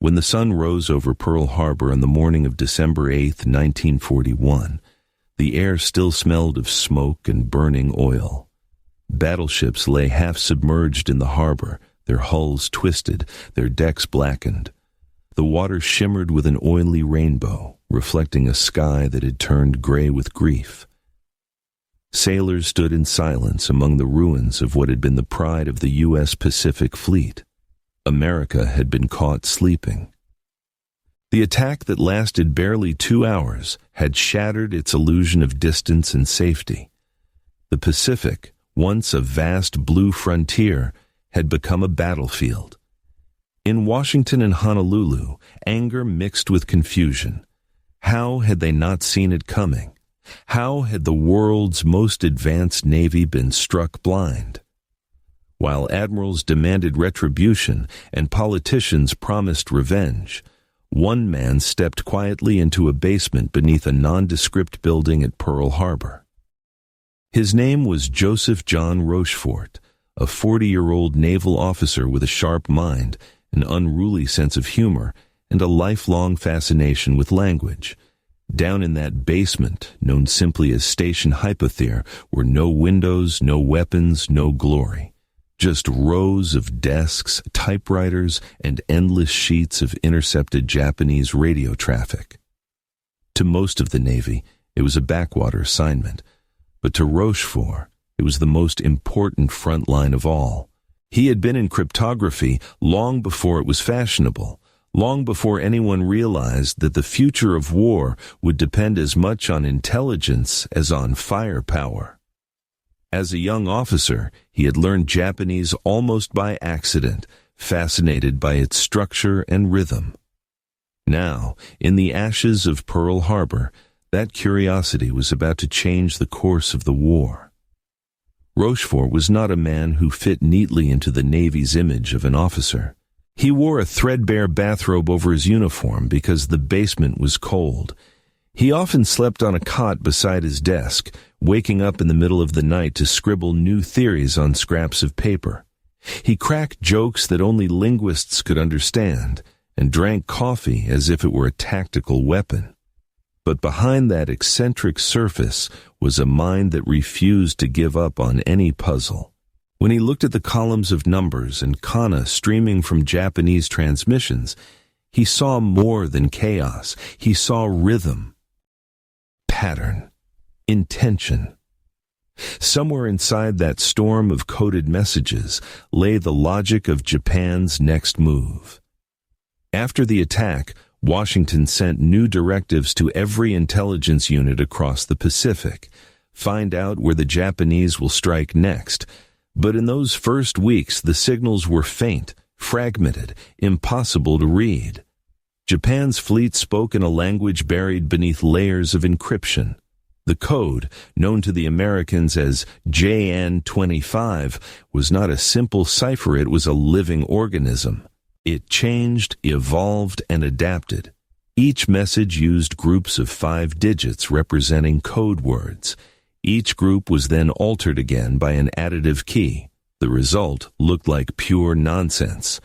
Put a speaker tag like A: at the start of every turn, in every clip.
A: When the sun rose over Pearl Harbor on the morning of December 8, 1941, the air still smelled of smoke and burning oil. Battleships lay half-submerged in the harbor, their hulls twisted, their decks blackened. The water shimmered with an oily rainbow, reflecting a sky that had turned gray with grief. Sailors stood in silence among the ruins of what had been the pride of the U.S. Pacific Fleet. America had been caught sleeping. The attack that lasted barely 2 hours had shattered its illusion of distance and safety. The Pacific, once a vast blue frontier, had become a battlefield. In Washington and Honolulu, anger mixed with confusion. How had they not seen it coming? How had the world's most advanced navy been struck blind? While admirals demanded retribution and politicians promised revenge, one man stepped quietly into a basement beneath a nondescript building at Pearl Harbor. His name was Joseph John Rochefort, a 40-year-old naval officer with a sharp mind, an unruly sense of humor, and a lifelong fascination with language. Down in that basement, known simply as Station HYPO, were no windows, no weapons, no glory. Just rows of desks, typewriters, and endless sheets of intercepted Japanese radio traffic. To most of the Navy, it was a backwater assignment, but to Rochefort, it was the most important front line of all. He had been in cryptography long before it was fashionable, long before anyone realized that the future of war would depend as much on intelligence as on firepower. As a young officer, he had learned Japanese almost by accident, fascinated by its structure and rhythm. Now, in the ashes of Pearl Harbor, that curiosity was about to change the course of the war. Rochefort was not a man who fit neatly into the Navy's image of an officer. He wore a threadbare bathrobe over his uniform because the basement was cold. He often slept on a cot beside his desk, waking up in the middle of the night to scribble new theories on scraps of paper. He cracked jokes that only linguists could understand, and drank coffee as if it were a tactical weapon. But behind that eccentric surface was a mind that refused to give up on any puzzle. When he looked at the columns of numbers and kana streaming from Japanese transmissions, he saw more than chaos. He saw rhythm, pattern, intention. Somewhere inside that storm of coded messages lay the logic of Japan's next move. After the attack, Washington sent new directives to every intelligence unit across the Pacific. Find out where the Japanese will strike next. But in those first weeks, the signals were faint, fragmented, impossible to read. Japan's fleet spoke in a language buried beneath layers of encryption. The code, known to the Americans as JN-25, was not a simple cipher, it was a living organism. It changed, evolved, and adapted. Each message used groups of 5 digits representing code words. Each group was then altered again by an additive key. The result looked like pure nonsense.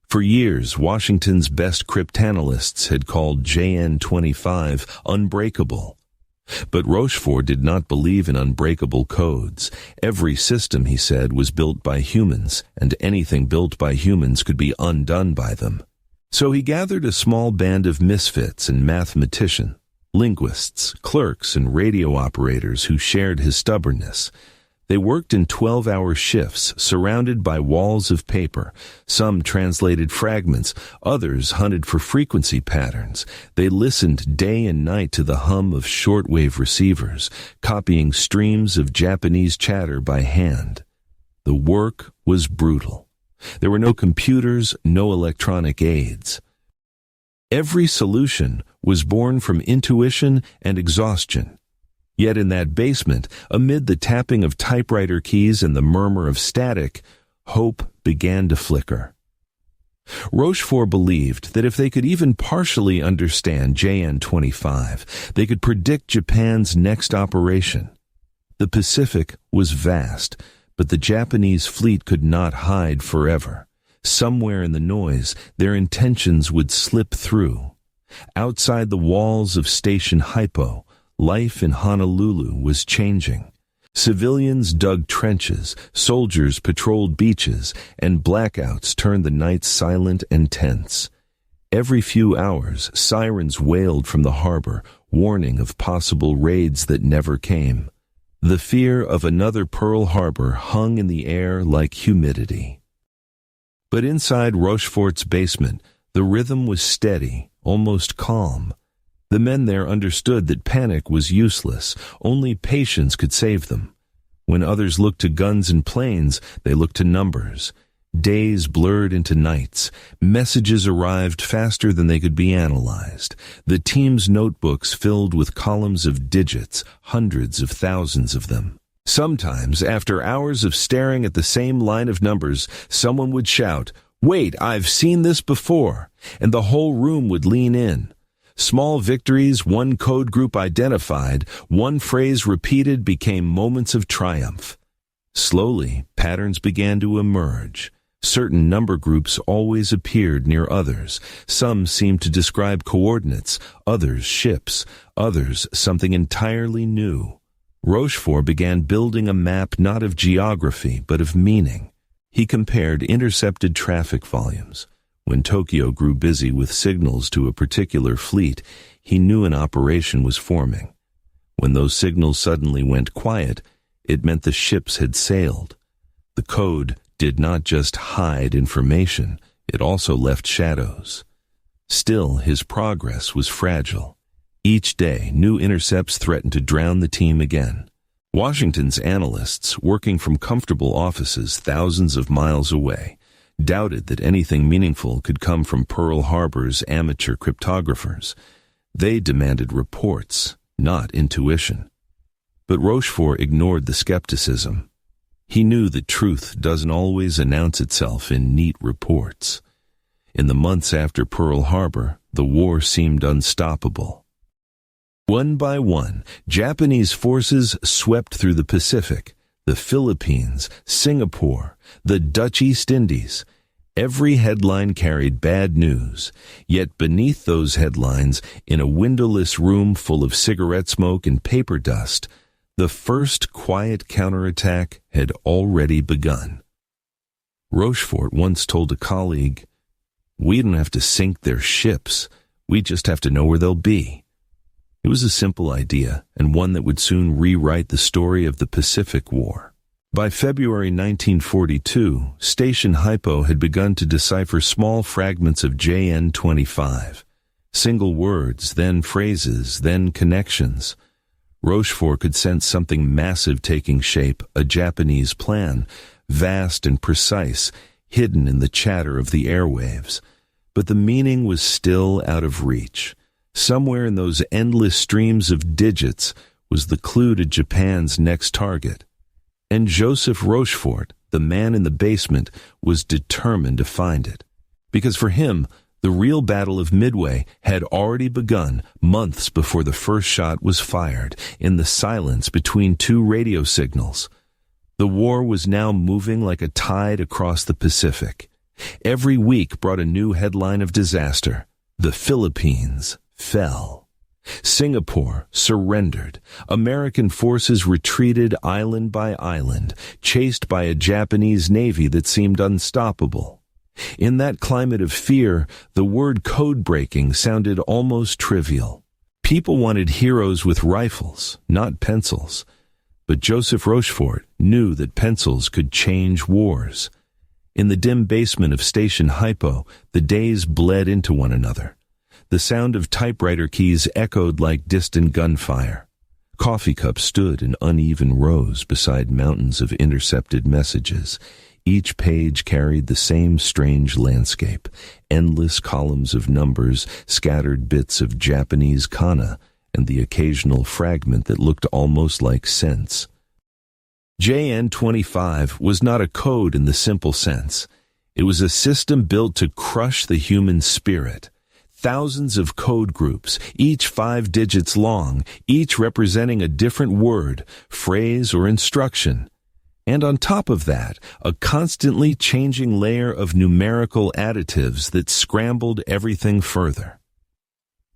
A: For years, Washington's best cryptanalysts had called JN-25 unbreakable. But Rochefort did not believe in unbreakable codes. Every system, he said, was built by humans, and anything built by humans could be undone by them. So he gathered a small band of misfits and mathematicians, linguists, clerks, and radio operators who shared his stubbornness. They worked in 12-hour shifts, surrounded by walls of paper. Some translated fragments, others hunted for frequency patterns. They listened day and night to the hum of shortwave receivers, copying streams of Japanese chatter by hand. The work was brutal. There were no computers, no electronic aids. Every solution was born from intuition and exhaustion. Yet in that basement, amid the tapping of typewriter keys and the murmur of static, hope began to flicker. Rochefort believed that if they could even partially understand JN-25, they could predict Japan's next operation. The Pacific was vast, but the Japanese fleet could not hide forever. Somewhere in the noise, their intentions would slip through. Outside the walls of Station HYPO, life in Honolulu was changing. Civilians dug trenches, soldiers patrolled beaches, and blackouts turned the nights silent and tense. Every few hours, sirens wailed from the harbor, warning of possible raids that never came. The fear of another Pearl Harbor hung in the air like humidity. But inside Rochefort's basement, the rhythm was steady, almost calm. The men there understood that panic was useless. Only patience could save them. When others looked to guns and planes, they looked to numbers. Days blurred into nights. Messages arrived faster than they could be analyzed. The team's notebooks filled with columns of digits, hundreds of thousands of them. Sometimes, after hours of staring at the same line of numbers, someone would shout, "Wait, I've seen this before," and the whole room would lean in. Small victories, one code group identified, one phrase repeated became moments of triumph. Slowly, patterns began to emerge. Certain number groups always appeared near others. Some seemed to describe coordinates, others ships, others something entirely new. Rochefort began building a map not of geography but of meaning. He compared intercepted traffic volumes. When Tokyo grew busy with signals to a particular fleet, he knew an operation was forming. When those signals suddenly went quiet, it meant the ships had sailed. The code did not just hide information, it also left shadows. Still, his progress was fragile. Each day, new intercepts threatened to drown the team again. Washington's analysts, working from comfortable offices thousands of miles away, doubted that anything meaningful could come from Pearl Harbor's amateur cryptographers. They demanded reports, not intuition. But Rochefort ignored the skepticism. He knew that truth doesn't always announce itself in neat reports. In the months after Pearl Harbor, the war seemed unstoppable. One by one, Japanese forces swept through the Pacific, the Philippines, Singapore, the Dutch East Indies. Every headline carried bad news, yet beneath those headlines, in a windowless room full of cigarette smoke and paper dust, the first quiet counterattack had already begun. Rochefort once told a colleague, "We don't have to sink their ships, we just have to know where they'll be." It was a simple idea, and one that would soon rewrite the story of the Pacific War. By February 1942, Station HYPO had begun to decipher small fragments of JN-25. Single words, then phrases, then connections. Rochefort could sense something massive taking shape, a Japanese plan, vast and precise, hidden in the chatter of the airwaves. But the meaning was still out of reach. Somewhere in those endless streams of digits was the clue to Japan's next target. And Joseph Rochefort, the man in the basement, was determined to find it. Because for him, the real Battle of Midway had already begun months before the first shot was fired, in the silence between two radio signals. The war was now moving like a tide across the Pacific. Every week brought a new headline of disaster. The Philippines fell. Singapore surrendered. American forces retreated island by island, chased by a Japanese navy that seemed unstoppable. In that climate of fear, the word codebreaking sounded almost trivial. People wanted heroes with rifles, not pencils. But Joseph Rochefort knew that pencils could change wars. In the dim basement of Station HYPO, the days bled into one another. The sound of typewriter keys echoed like distant gunfire. Coffee cups stood in uneven rows beside mountains of intercepted messages. Each page carried the same strange landscape, endless columns of numbers, scattered bits of Japanese kana, and the occasional fragment that looked almost like sense. JN-25 was not a code in the simple sense. It was a system built to crush the human spirit. Thousands of code groups, each 5 digits long, each representing a different word, phrase, or instruction. And on top of that, a constantly changing layer of numerical additives that scrambled everything further.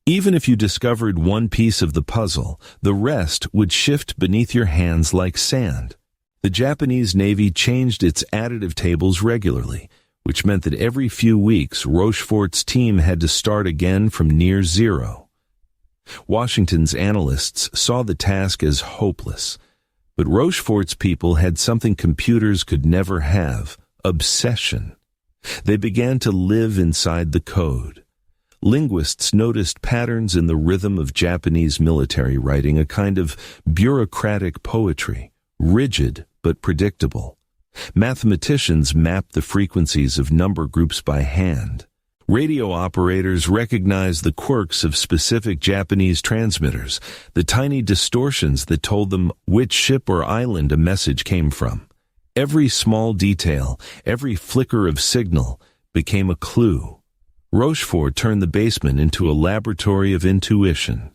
A: Even if you discovered one piece of the puzzle, the rest would shift beneath your hands like sand. The Japanese Navy changed its additive tables regularly, which meant that every few weeks Rochefort's team had to start again from near zero. Washington's analysts saw the task as hopeless, but Rochefort's people had something computers could never have: obsession. They began to live inside the code. Linguists noticed patterns in the rhythm of Japanese military writing, a kind of bureaucratic poetry, rigid but predictable. Mathematicians mapped the frequencies of number groups by hand. Radio operators recognized the quirks of specific Japanese transmitters, the tiny distortions that told them which ship or island a message came from. Every small detail, every flicker of signal, became a clue. Rochefort turned the basement into a laboratory of intuition.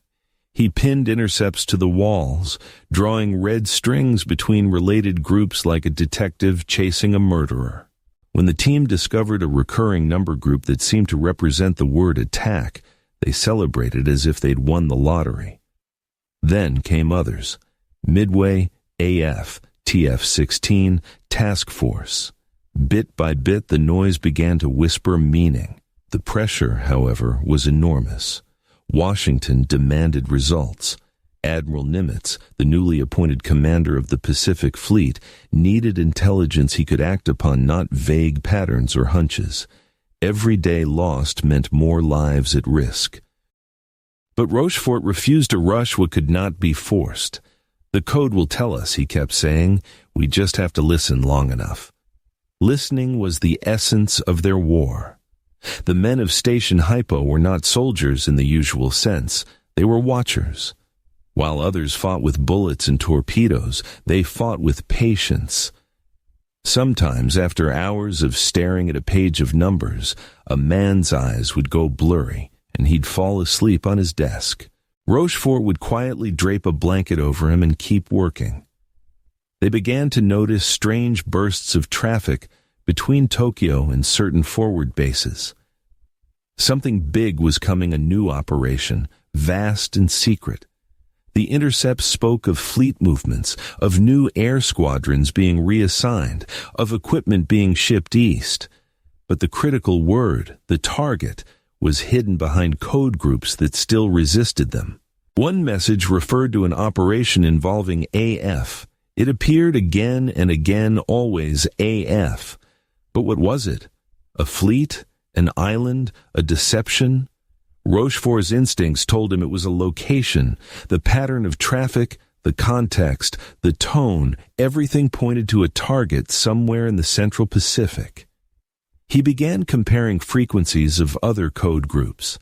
A: He pinned intercepts to the walls, drawing red strings between related groups like a detective chasing a murderer. When the team discovered a recurring number group that seemed to represent the word attack, they celebrated as if they'd won the lottery. Then came others: Midway, AF, TF-16, Task Force. Bit by bit, the noise began to whisper meaning. The pressure, however, was enormous. Washington demanded results. Admiral Nimitz, the newly appointed commander of the Pacific Fleet, needed intelligence he could act upon, not vague patterns or hunches. Every day lost meant more lives at risk. But Rochefort refused to rush what could not be forced. The code will tell us, he kept saying. We just have to listen long enough. Listening was the essence of their war. The men of Station HYPO were not soldiers in the usual sense. They were watchers. While others fought with bullets and torpedoes, they fought with patience. Sometimes, after hours of staring at a page of numbers, a man's eyes would go blurry, and he'd fall asleep on his desk. Rochefort would quietly drape a blanket over him and keep working. They began to notice strange bursts of traffic between Tokyo and certain forward bases. Something big was coming, a new operation, vast and secret. The intercepts spoke of fleet movements, of new air squadrons being reassigned, of equipment being shipped east. But the critical word, the target, was hidden behind code groups that still resisted them. One message referred to an operation involving AF. It appeared again and again, always AF. But what was it? A fleet? An island? A deception? Rochefort's instincts told him it was a location. The pattern of traffic, the context, the tone, everything pointed to a target somewhere in the Central Pacific. He began comparing frequencies of other code groups: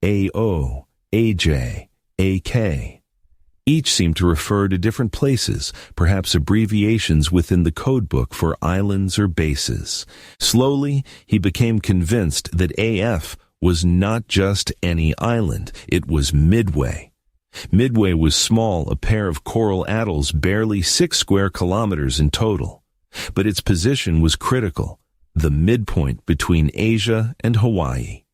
A: AO, AJ, AK. Each seemed to refer to different places, perhaps abbreviations within the codebook for islands or bases. Slowly, he became convinced that AF was not just any island, it was Midway. Midway was small, a pair of coral atolls barely 6 square kilometers in total. But its position was critical, the midpoint between Asia and Hawaii.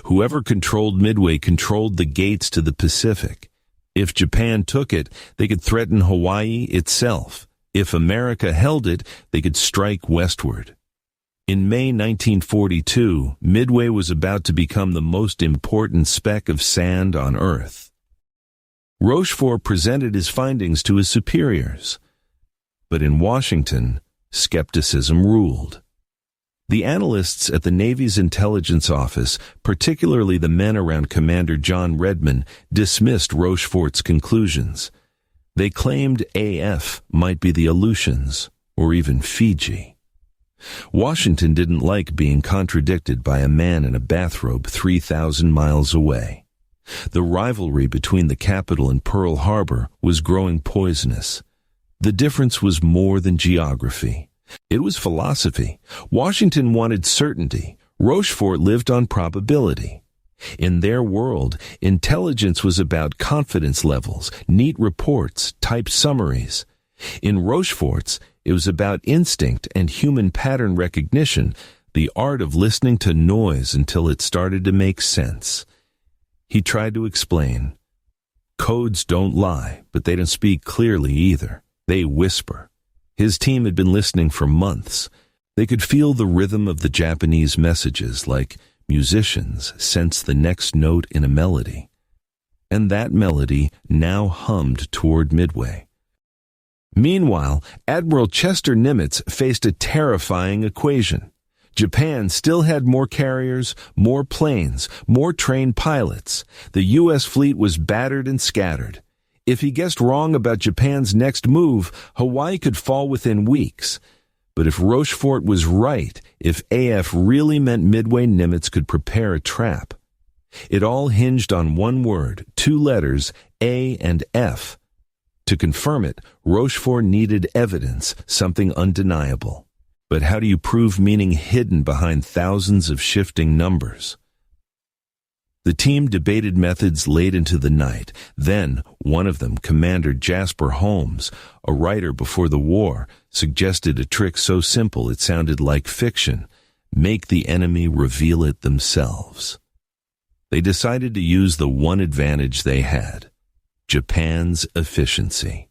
A: Whoever controlled Midway controlled the gates to the Pacific. If Japan took it, they could threaten Hawaii itself. If America held it, they could strike westward. In May 1942, Midway was about to become the most important speck of sand on Earth. Rochefort presented his findings to his superiors. But in Washington, skepticism ruled. The analysts at the Navy's intelligence office, particularly the men around Commander John Redman, dismissed Rochefort's conclusions. They claimed AF might be the Aleutians, or even Fiji. Washington didn't like being contradicted by a man in a bathrobe 3,000 miles away. The rivalry between the capital and Pearl Harbor was growing poisonous. The difference was more than geography. It was philosophy. Washington wanted certainty. Rochefort lived on probability. In their world, intelligence was about confidence levels, neat reports, typed summaries. In Rochefort's, It was about instinct and human pattern recognition, the art of listening to noise until it started to make sense. He tried to explain. Codes don't lie, but they don't speak clearly either. They whisper. His team had been listening for months. They could feel the rhythm of the Japanese messages, like musicians sense the next note in a melody. And that melody now hummed toward Midway. Meanwhile, Admiral Chester Nimitz faced a terrifying equation. Japan still had more carriers, more planes, more trained pilots. The U.S. fleet was battered and scattered. If he guessed wrong about Japan's next move, Hawaii could fall within weeks. But if Rochefort was right, if AF really meant Midway, Nimitz could prepare a trap. It all hinged on one word, two letters, A and F. To confirm it, Rochefort needed evidence, something undeniable. But how do you prove meaning hidden behind thousands of shifting numbers? The team debated methods late into the night. Then, one of them, Commander Jasper Holmes, a writer before the war, suggested a trick so simple it sounded like fiction. Make the enemy reveal it themselves. They decided to use the one advantage they had, Japan's efficiency.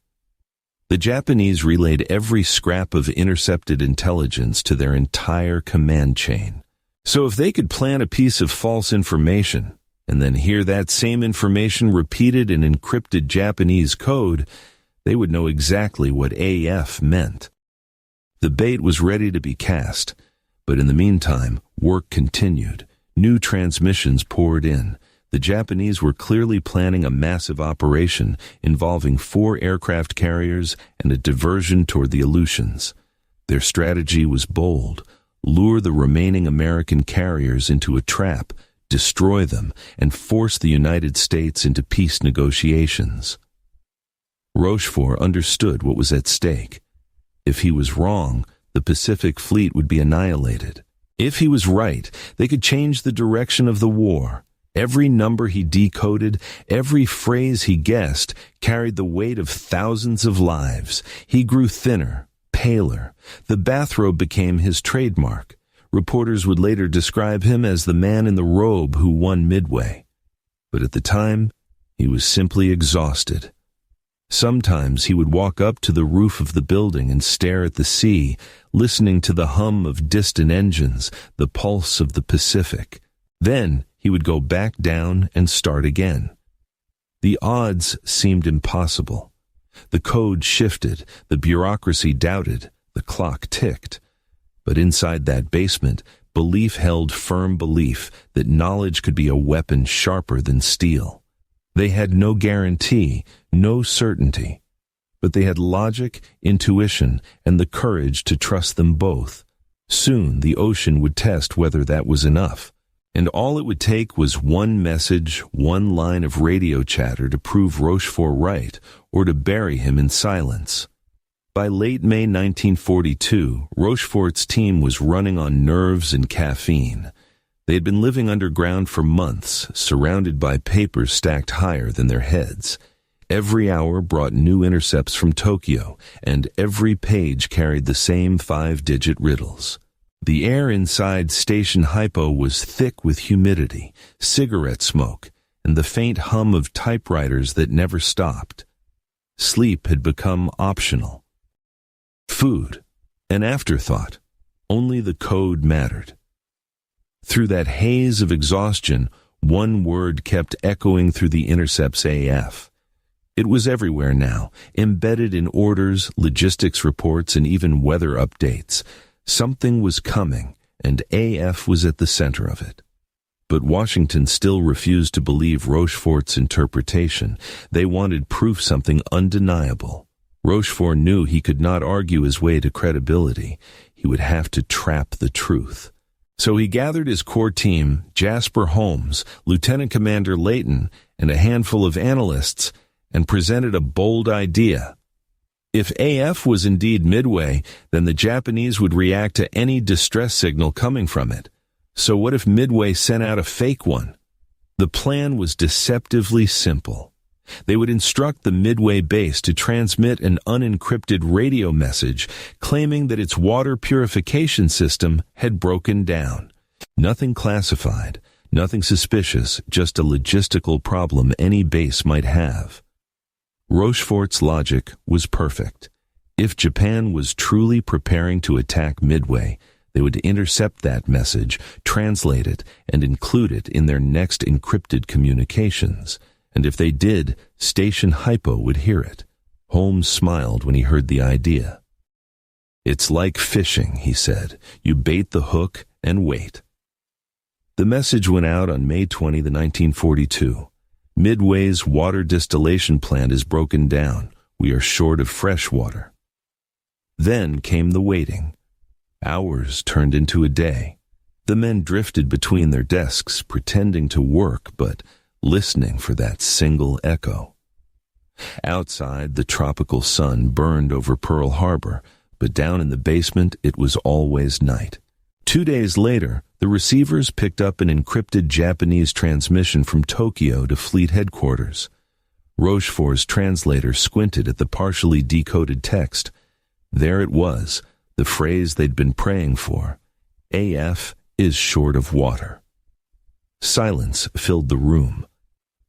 A: The Japanese relayed every scrap of intercepted intelligence to their entire command chain. So if they could plant a piece of false information, and then hear that same information repeated in encrypted Japanese code, they would know exactly what AF meant. The bait was ready to be cast, but in the meantime, work continued. New transmissions poured in. The Japanese were clearly planning a massive operation involving 4 aircraft carriers and a diversion toward the Aleutians. Their strategy was bold: lure the remaining American carriers into a trap, destroy them, and force the United States into peace negotiations. Rochefort understood what was at stake. If he was wrong, the Pacific Fleet would be annihilated. If he was right, they could change the direction of the war. Every number he decoded, every phrase he guessed, carried the weight of thousands of lives. He grew thinner, paler. The bathrobe became his trademark. Reporters would later describe him as the man in the robe who won Midway. But at the time, he was simply exhausted. Sometimes he would walk up to the roof of the building and stare at the sea, listening to the hum of distant engines, the pulse of the Pacific. Then he would go back down and start again. The odds seemed impossible. The code shifted, the bureaucracy doubted, the clock ticked. But inside that basement, belief held firm belief that knowledge could be a weapon sharper than steel. They had no guarantee, no certainty, but they had logic, intuition, and the courage to trust them both. Soon the ocean would test whether that was enough, and all it would take was one message, one line of radio chatter to prove Rochefort right or to bury him in silence. By late May 1942, Rochefort's team was running on nerves and caffeine. They had been living underground for months, surrounded by papers stacked higher than their heads. Every hour brought new intercepts from Tokyo, and every page carried the same 5-digit riddles. The air inside Station HYPO was thick with humidity, cigarette smoke, and the faint hum of typewriters that never stopped. Sleep had become optional. Food, an afterthought. Only the code mattered. Through that haze of exhaustion, one word kept echoing through the intercepts: AF. It was everywhere now, embedded in orders, logistics reports, and even weather updates. Something was coming, and AF was at the center of it. But Washington still refused to believe Rochefort's interpretation. They wanted proof, something undeniable. Rochefort knew he could not argue his way to credibility. He would have to trap the truth. So he gathered his core team, Jasper Holmes, Lieutenant Commander Layton, and a handful of analysts, and presented a bold idea. If AF was indeed Midway, then the Japanese would react to any distress signal coming from it. So what if Midway sent out a fake one? The plan was deceptively simple. They would instruct the Midway base to transmit an unencrypted radio message claiming that its water purification system had broken down. Nothing classified, nothing suspicious, just a logistical problem any base might have. Rochefort's logic was perfect. If Japan was truly preparing to attack Midway, they would intercept that message, translate it, and include it in their next encrypted communications. And if they did, Station HYPO would hear it. Holmes smiled when he heard the idea. "It's like fishing," he said. "You bait the hook and wait." The message went out on May 20, 1942. "Midway's water distillation plant is broken down. We are short of fresh water." Then came the waiting. Hours turned into a day. The men drifted between their desks, pretending to work, but listening for that single echo. Outside, the tropical sun burned over Pearl Harbor, but down in the basement it was always night. 2 days later, the receivers picked up an encrypted Japanese transmission from Tokyo to fleet headquarters. Rochefort's translator squinted at the partially decoded text. There it was, the phrase they'd been praying for. AF is short of water. Silence filled the room.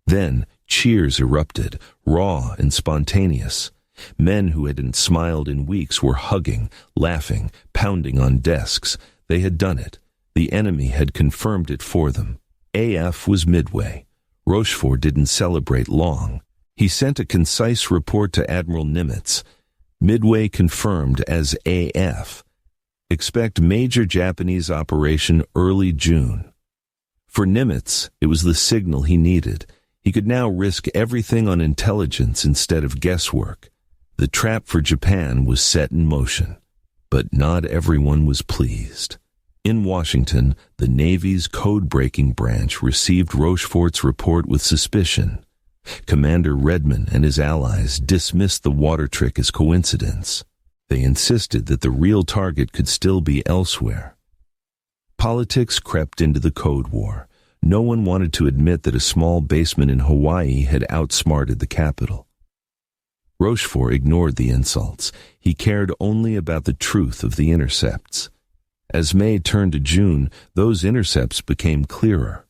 A: Then cheers erupted, raw and spontaneous. Men who hadn't smiled in weeks were hugging, laughing, pounding on desks. They had done it. The enemy had confirmed it for them. AF was Midway. Rochefort didn't celebrate long. He sent a concise report to Admiral Nimitz. Midway confirmed as AF. Expect major Japanese operation early June. For Nimitz, it was the signal he needed. He could now risk everything on intelligence instead of guesswork. The trap for Japan was set in motion. But not everyone was pleased. In Washington, the Navy's code-breaking branch received Rochefort's report with suspicion. Commander Redmond and his allies dismissed the water trick as coincidence. They insisted that the real target could still be elsewhere. Politics crept into the Code War. No one wanted to admit that a small basement in Hawaii had outsmarted the capital. Rochefort ignored the insults. He cared only about the truth of the intercepts. As May turned to June, those intercepts became clearer.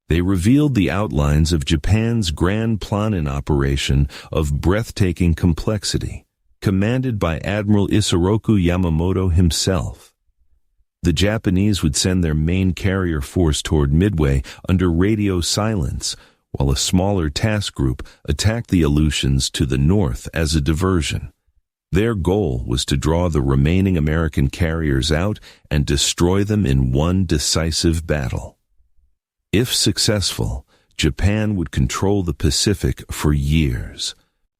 A: They revealed the outlines of Japan's Grand Planin operation of breathtaking complexity, commanded by Admiral Isoroku Yamamoto himself. The Japanese would send their main carrier force toward Midway under radio silence, while a smaller task group attacked the Aleutians to the north as a diversion. Their goal was to draw the remaining American carriers out and destroy them in one decisive battle. If successful, Japan would control the Pacific for years.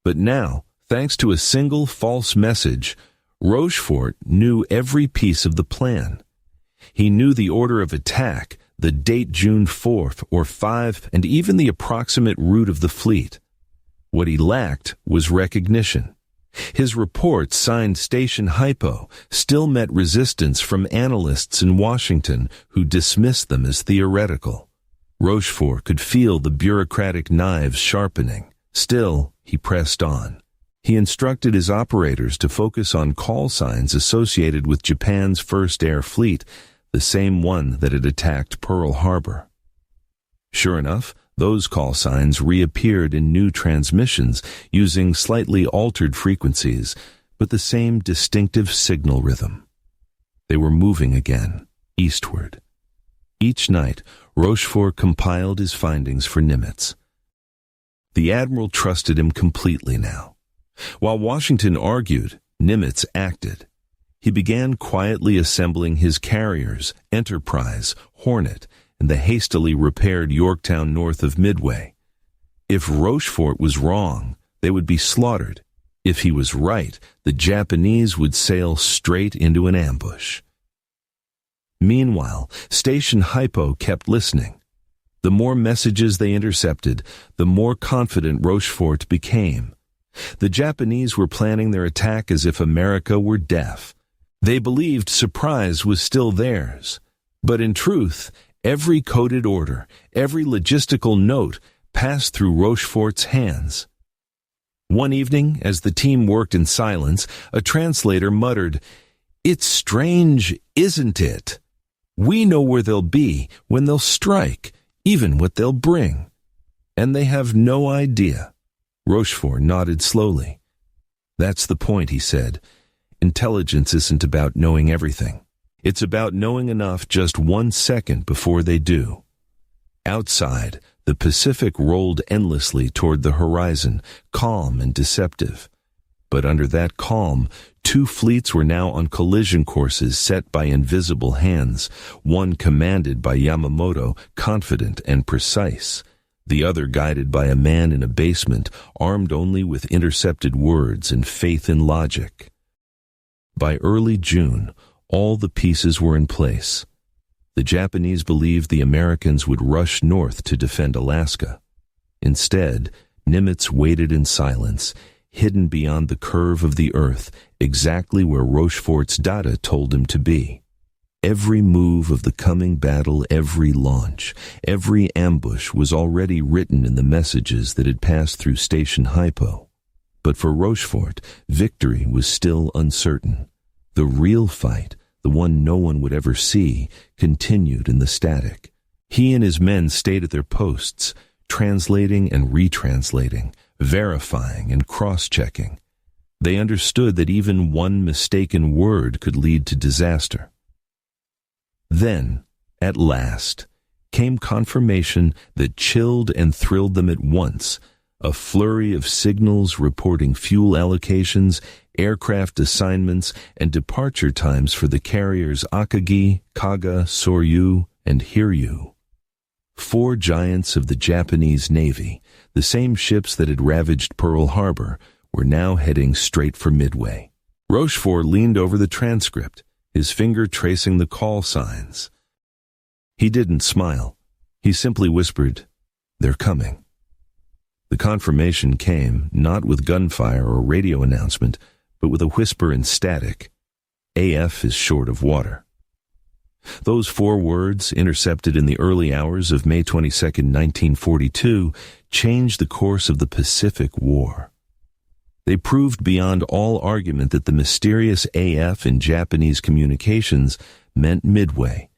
A: But now, thanks to a single false message, Rochefort knew every piece of the plan. He knew the order of attack, the date June 4th or 5, and even the approximate route of the fleet. What he lacked was recognition. His report, signed Station HYPO, still met resistance from analysts in Washington who dismissed them as theoretical. Rochefort could feel the bureaucratic knives sharpening. Still, he pressed on. He instructed his operators to focus on call signs associated with Japan's First Air Fleet, the same one that had attacked Pearl Harbor. Sure enough, those call signs reappeared in new transmissions using slightly altered frequencies, but the same distinctive signal rhythm. They were moving again, eastward. Each night, Rochefort compiled his findings for Nimitz. The admiral trusted him completely now. While Washington argued, Nimitz acted. He began quietly assembling his carriers, Enterprise, Hornet, and the hastily repaired Yorktown north of Midway. If Rochefort was wrong, they would be slaughtered. If he was right, the Japanese would sail straight into an ambush. Meanwhile, Station HYPO kept listening. The more messages they intercepted, the more confident Rochefort became. The Japanese were planning their attack as if America were deaf. They believed surprise was still theirs. But in truth, every coded order, every logistical note passed through Rochefort's hands. One evening, as the team worked in silence, a translator muttered, "It's strange, isn't it? We know where they'll be when they'll strike, even what they'll bring. And they have no idea." Rochefort nodded slowly. "That's the point," he said. "Intelligence isn't about knowing everything. It's about knowing enough just 1 second before they do." Outside, the Pacific rolled endlessly toward the horizon, calm and deceptive. But under that calm, 2 fleets were now on collision courses set by invisible hands, one commanded by Yamamoto, confident and precise, the other guided by a man in a basement, armed only with intercepted words and faith in logic. By early June, all the pieces were in place. The Japanese believed the Americans would rush north to defend Alaska. Instead, Nimitz waited in silence, hidden beyond the curve of the earth, exactly where Rochefort's data told him to be. Every move of the coming battle, every launch, every ambush was already written in the messages that had passed through Station HYPO. But for Rochefort, victory was still uncertain. The real fight, the one no one would ever see, continued in the static. He and his men stayed at their posts, translating and retranslating, verifying and cross-checking. They understood that even one mistaken word could lead to disaster. Then, at last, came confirmation that chilled and thrilled them at once, a flurry of signals reporting fuel allocations, aircraft assignments, and departure times for the carriers Akagi, Kaga, Soryu, and Hiryu. 4 giants of the Japanese Navy, the same ships that had ravaged Pearl Harbor, were now heading straight for Midway. Rochefort leaned over the transcript, his finger tracing the call signs. He didn't smile. He simply whispered, "They're coming." The confirmation came, not with gunfire or radio announcement, but with a whisper in static. "AF is short of water." Those 4 words, intercepted in the early hours of May 22, 1942, changed the course of the Pacific War. They proved beyond all argument that the mysterious AF in Japanese communications meant Midway,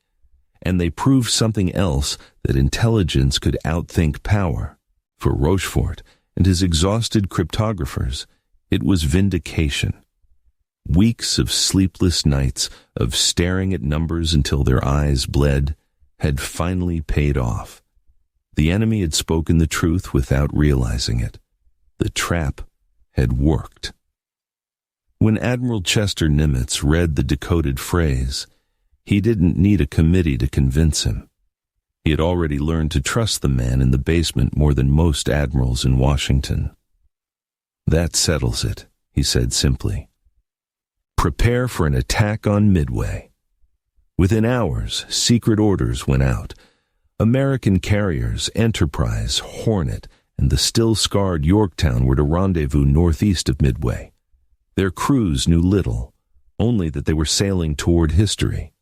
A: and they proved something else, that intelligence could outthink power. For Rochefort and his exhausted cryptographers, it was vindication. Weeks of sleepless nights, of staring at numbers until their eyes bled, had finally paid off. The enemy had spoken the truth without realizing it. The trap had worked. When Admiral Chester Nimitz read the decoded phrase, he didn't need a committee to convince him. He had already learned to trust the man in the basement more than most admirals in Washington. "That settles it," he said simply. "Prepare for an attack on Midway." Within hours, secret orders went out. American carriers Enterprise, Hornet, and the still-scarred Yorktown were to rendezvous northeast of Midway. Their crews knew little, only that they were sailing toward history.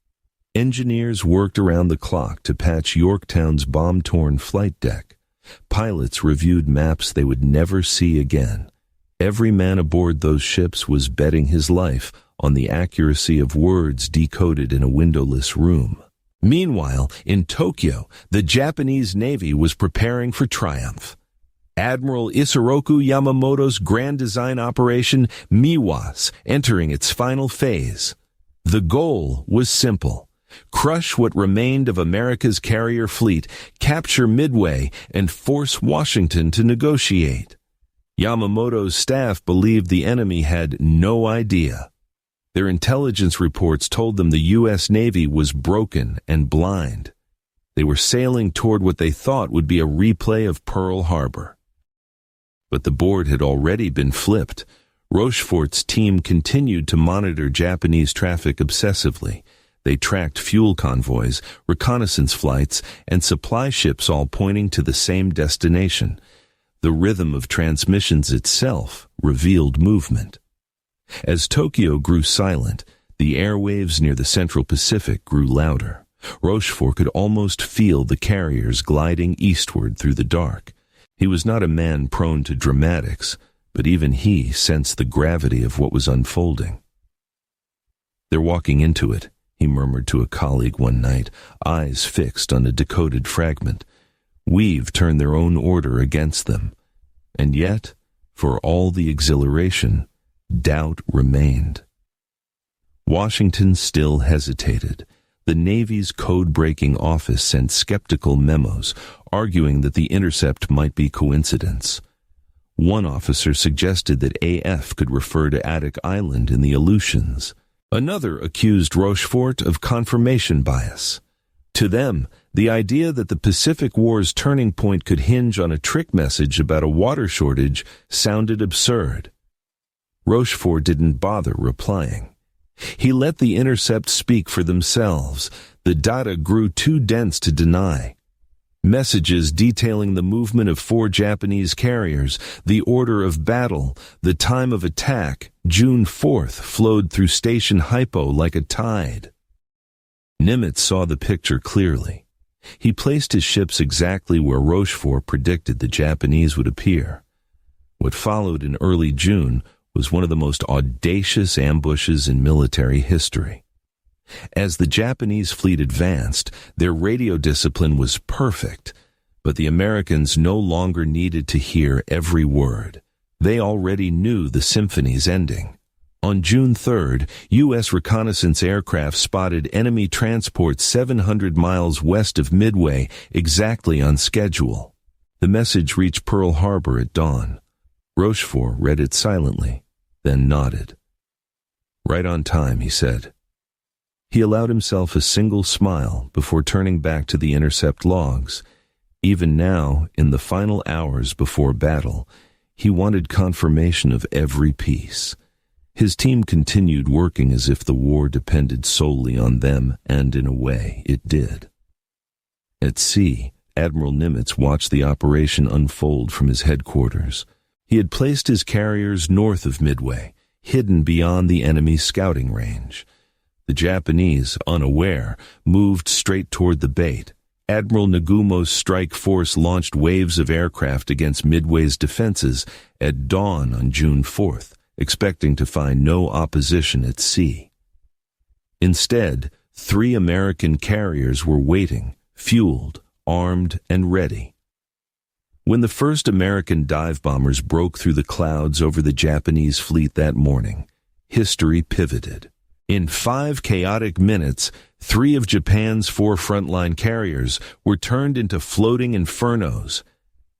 A: Engineers worked around the clock to patch Yorktown's bomb-torn flight deck. Pilots reviewed maps they would never see again. Every man aboard those ships was betting his life on the accuracy of words decoded in a windowless room. Meanwhile, in Tokyo, the Japanese Navy was preparing for triumph. Admiral Isoroku Yamamoto's grand design operation Miwas entering its final phase. The goal was simple: crush what remained of America's carrier fleet, capture Midway, and force Washington to negotiate. Yamamoto's staff believed the enemy had no idea. Their intelligence reports told them the U.S. Navy was broken and blind. They were sailing toward what they thought would be a replay of Pearl Harbor. But the board had already been flipped. Rochefort's team continued to monitor Japanese traffic obsessively. They tracked fuel convoys, reconnaissance flights, and supply ships all pointing to the same destination. The rhythm of transmissions itself revealed movement. As Tokyo grew silent, the airwaves near the Central Pacific grew louder. Rochefort could almost feel the carriers gliding eastward through the dark. He was not a man prone to dramatics, but even he sensed the gravity of what was unfolding. "They're walking into it," he murmured to a colleague one night, eyes fixed on a decoded fragment. "We've turned their own order against them." And yet, for all the exhilaration, doubt remained. Washington still hesitated. The Navy's code-breaking office sent skeptical memos, arguing that the intercept might be coincidence. One officer suggested that AF could refer to Attic Island in the Aleutians. Another accused Rochefort of confirmation bias. To them, the idea that the Pacific War's turning point could hinge on a trick message about a water shortage sounded absurd. Rochefort didn't bother replying. He let the intercept speak for themselves. The data grew too dense to deny. Messages detailing the movement of 4 Japanese carriers, the order of battle, the time of attack, June 4th, flowed through Station HYPO like a tide. Nimitz saw the picture clearly. He placed his ships exactly where Rochefort predicted the Japanese would appear. What followed in early June was one of the most audacious ambushes in military history. As the Japanese fleet advanced, their radio discipline was perfect, but the Americans no longer needed to hear every word. They already knew the symphony's ending. On June 3rd, U.S. reconnaissance aircraft spotted enemy transports 700 miles west of Midway, exactly on schedule. The message reached Pearl Harbor at dawn. Rochefort read it silently, then nodded. "Right on time," he said. He allowed himself a single smile before turning back to the intercept logs. Even now, in the final hours before battle, he wanted confirmation of every piece. His team continued working as if the war depended solely on them, and in a way, it did. At sea, Admiral Nimitz watched the operation unfold from his headquarters. He had placed his carriers north of Midway, hidden beyond the enemy's scouting range. The Japanese, unaware, moved straight toward the bait. Admiral Nagumo's strike force launched waves of aircraft against Midway's defenses at dawn on June 4th, expecting to find no opposition at sea. Instead, 3 American carriers were waiting, fueled, armed, and ready. When the first American dive bombers broke through the clouds over the Japanese fleet that morning, history pivoted. In 5 chaotic minutes, 3 of Japan's 4 frontline carriers were turned into floating infernos.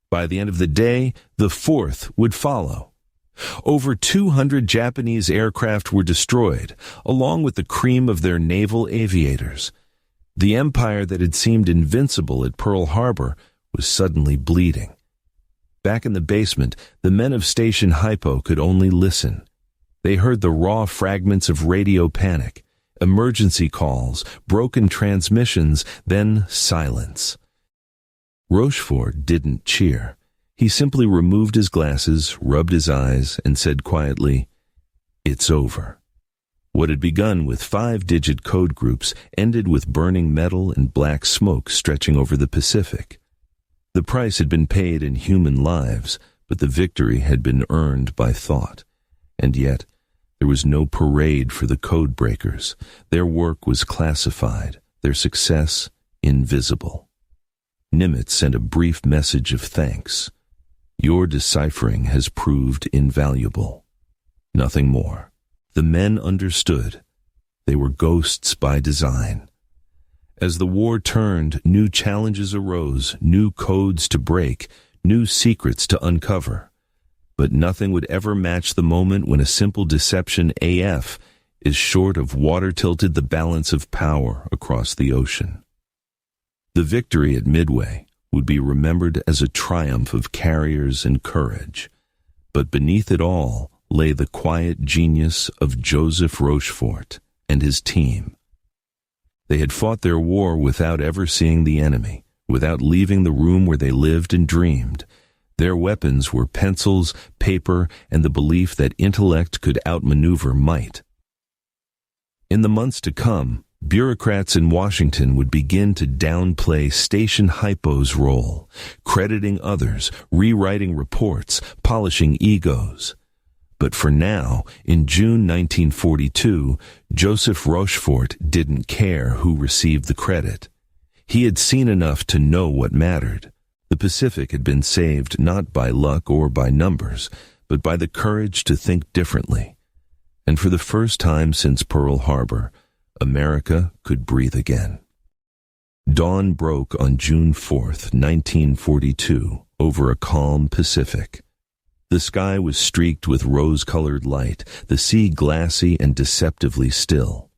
A: By the end of the day, the 4th would follow. Over 200 Japanese aircraft were destroyed, along with the cream of their naval aviators. The empire that had seemed invincible at Pearl Harbor was suddenly bleeding. Back in the basement, the men of Station HYPO could only listen. They heard the raw fragments of radio panic, emergency calls, broken transmissions, then silence. Rochefort didn't cheer. He simply removed his glasses, rubbed his eyes, and said quietly, "It's over." What had begun with 5-digit code groups ended with burning metal and black smoke stretching over the Pacific. The price had been paid in human lives, but the victory had been earned by thought. And yet, there was no parade for the code breakers. Their work was classified, their success invisible. Nimitz sent a brief message of thanks. "Your deciphering has proved invaluable." Nothing more. The men understood. They were ghosts by design. As the war turned, new challenges arose, new codes to break, new secrets to uncover. But nothing would ever match the moment when a simple deception AF is short of water-tilted the balance of power across the ocean. The victory at Midway would be remembered as a triumph of carriers and courage. But beneath it all lay the quiet genius of Joseph Rochefort and his team. They had fought their war without ever seeing the enemy, without leaving the room where they lived and dreamed. Their weapons were pencils, paper, and the belief that intellect could outmaneuver might. In the months to come, bureaucrats in Washington would begin to downplay Station HYPO's role, crediting others, rewriting reports, polishing egos. But for now, in June 1942, Joseph Rochefort didn't care who received the credit. He had seen enough to know what mattered. The Pacific had been saved not by luck or by numbers, but by the courage to think differently. And for the first time since Pearl Harbor, America could breathe again. Dawn broke on June 4th, 1942, over a calm Pacific. The sky was streaked with rose-colored light, the sea glassy and deceptively still.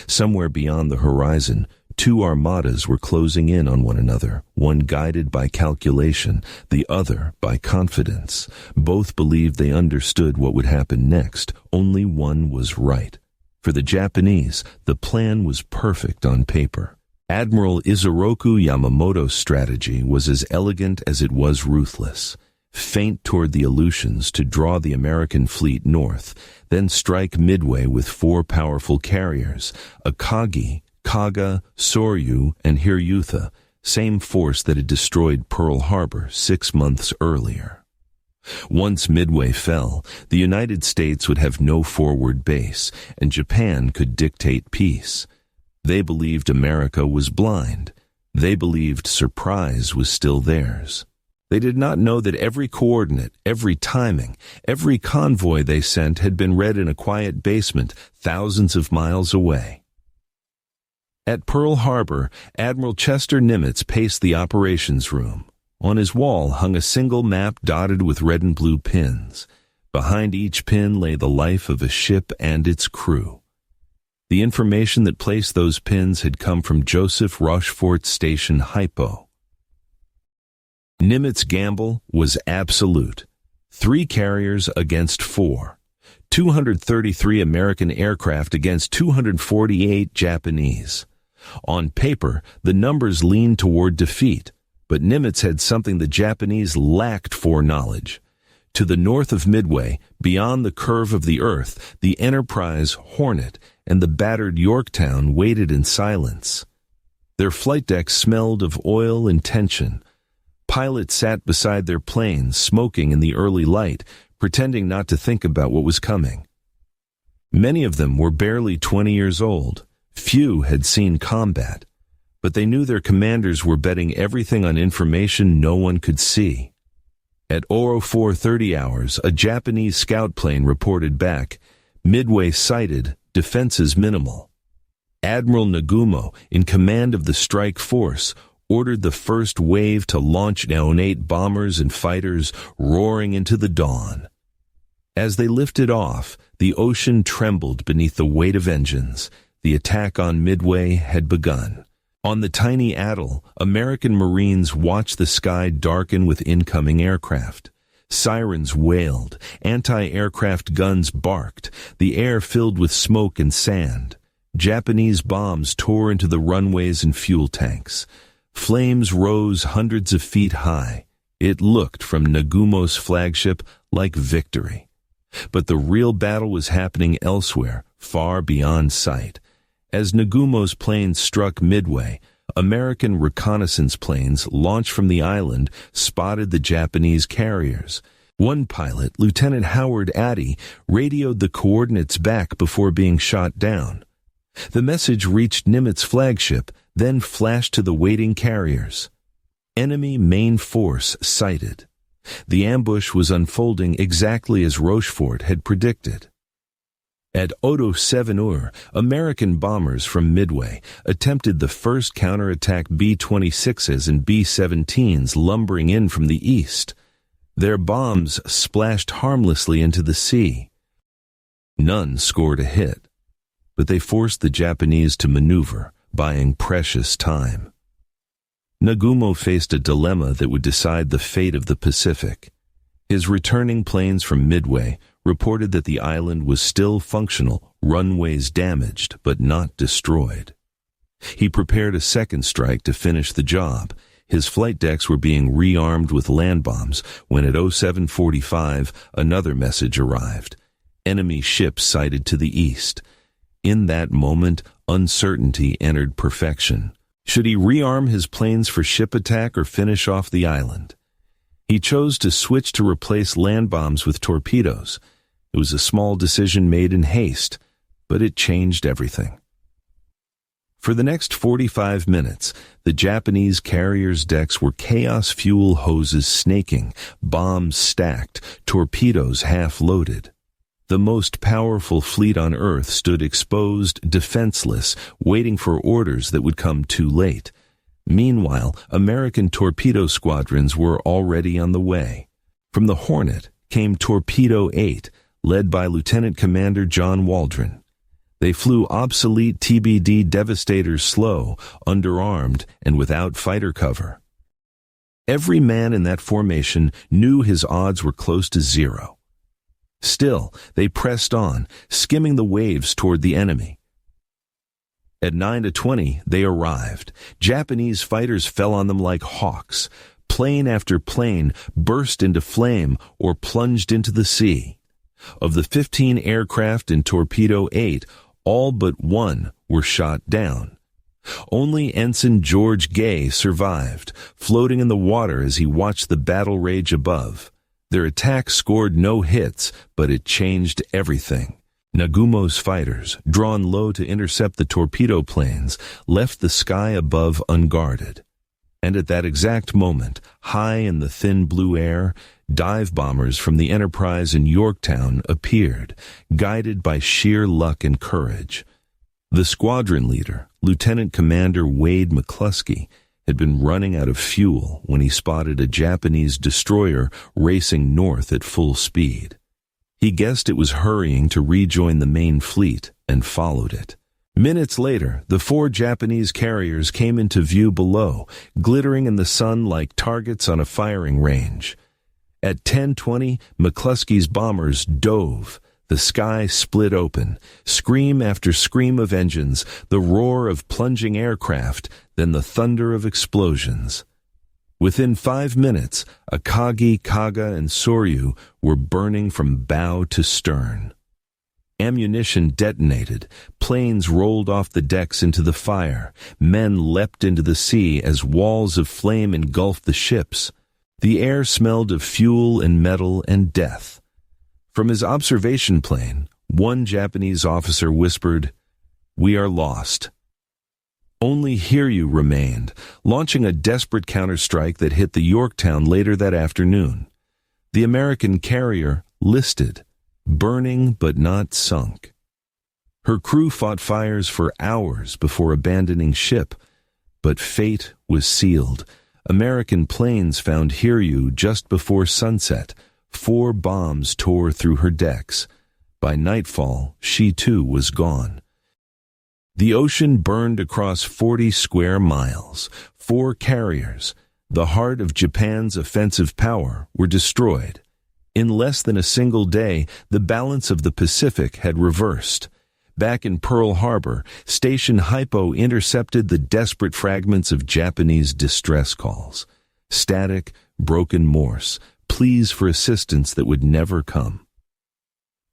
A: Somewhere beyond the horizon, two armadas were closing in on one another, one guided by calculation, the other by confidence. Both believed they understood what would happen next. Only one was right. For the Japanese, the plan was perfect on paper. Admiral Yamamoto's strategy was as elegant as it was ruthless. Feint toward the Aleutians to draw the American fleet north, then strike Midway with four powerful carriers, Akagi, Kaga, Soryu, and Hiryuta, same force that had destroyed Pearl Harbor 6 months earlier. Once Midway fell, the United States would have no forward base, and Japan could dictate peace. They believed America was blind. They believed surprise was still theirs. They did not know that every coordinate, every timing, every convoy they sent had been read in a quiet basement thousands of miles away. At Pearl Harbor, Admiral Chester Nimitz paced the operations room. On his wall hung a single map dotted with red and blue pins. Behind each pin lay the life of a ship and its crew. The information that placed those pins had come from Joseph Rochefort's station HYPO. Nimitz's gamble was absolute. 3 carriers against 4. 233 American aircraft against 248 Japanese. On paper, the numbers leaned toward defeat, but Nimitz had something the Japanese lacked foreknowledge. To the north of Midway, beyond the curve of the earth, the Enterprise, Hornet, and the battered Yorktown waited in silence. Their flight decks smelled of oil and tension. Pilots sat beside their planes, smoking in the early light, pretending not to think about what was coming. Many of them were barely 20 years old. Few had seen combat, but they knew their commanders were betting everything on information no one could see. At 04:30 hours, a Japanese scout plane reported back, Midway sighted, defenses minimal. Admiral Nagumo, in command of the strike force, ordered the first wave to launch neonate bombers and fighters roaring into the dawn. As they lifted off, the ocean trembled beneath the weight of engines. The attack on Midway had begun. On the tiny atoll, American Marines watched the sky darken with incoming aircraft. Sirens wailed, anti-aircraft guns barked, the air filled with smoke and sand. Japanese bombs tore into the runways and fuel tanks. Flames rose hundreds of feet high. It looked from Nagumo's flagship like victory. But the real battle was happening elsewhere, far beyond sight. As Nagumo's planes struck Midway, American reconnaissance planes launched from the island spotted the Japanese carriers. One pilot, Lieutenant Howard Addy, radioed the coordinates back before being shot down. The message reached Nimitz's flagship, then flashed to the waiting carriers. Enemy main force sighted. The ambush was unfolding exactly as Rochefort had predicted. At 07:00, American bombers from Midway attempted the first counterattack B-26s and B-17s lumbering in from the east. Their bombs splashed harmlessly into the sea. None scored a hit, but they forced the Japanese to maneuver, buying precious time. Nagumo faced a dilemma that would decide the fate of the Pacific. His returning planes from Midway reported that the island was still functional, runways damaged but not destroyed. He prepared a second strike to finish the job. His flight decks were being rearmed with land bombs when at 07:45 another message arrived. Enemy ships sighted to the east. In that moment, uncertainty entered perfection. Should he rearm his planes for ship attack or finish off the island? He chose to switch to replace land bombs with torpedoes. It was a small decision made in haste, but it changed everything. For the next 45 minutes, the Japanese carriers' decks were chaos fuel hoses snaking, bombs stacked, torpedoes half-loaded. The most powerful fleet on Earth stood exposed, defenseless, waiting for orders that would come too late. Meanwhile, American torpedo squadrons were already on the way. From the Hornet came Torpedo 8, led by Lieutenant Commander John Waldron. They flew obsolete TBD Devastators slow, underarmed, and without fighter cover. Every man in that formation knew his odds were close to zero. Still, they pressed on, skimming the waves toward the enemy. At 9:20, they arrived. Japanese fighters fell on them like hawks. Plane after plane burst into flame or plunged into the sea. Of the 15 aircraft in Torpedo 8, all but one were shot down. Only Ensign George Gay survived, floating in the water as he watched the battle rage above. Their attack scored no hits, but it changed everything. Nagumo's fighters, drawn low to intercept the torpedo planes, left the sky above unguarded. And at that exact moment, high in the thin blue air, dive bombers from the Enterprise in Yorktown appeared, guided by sheer luck and courage. The squadron leader, Lieutenant Commander Wade McCluskey, had been running out of fuel when he spotted a Japanese destroyer racing north at full speed. He guessed it was hurrying to rejoin the main fleet and followed it. Minutes later, the 4 Japanese carriers came into view below, glittering in the sun like targets on a firing range. At 10:20, McCluskey's bombers dove. The sky split open. Scream after scream of engines, the roar of plunging aircraft, then the thunder of explosions. Within 5 minutes, Akagi, Kaga, and Soryu were burning from bow to stern. Ammunition detonated. Planes rolled off the decks into the fire. Men leapt into the sea as walls of flame engulfed the ships. The air smelled of fuel and metal and death. From his observation plane, one Japanese officer whispered, "We are lost." Only Hiryu remained, launching a desperate counterstrike that hit the Yorktown later that afternoon. The American carrier listed, burning but not sunk. Her crew fought fires for hours before abandoning ship, but fate was sealed. American planes found Hiryu just before sunset. 4 bombs tore through her decks. By nightfall, she too was gone. The ocean burned across 40 square miles. 4 carriers, the heart of Japan's offensive power, were destroyed. In less than a single day, the balance of the Pacific had reversed. Back in Pearl Harbor, Station HYPO intercepted the desperate fragments of Japanese distress calls. Static, broken Morse, pleas for assistance that would never come.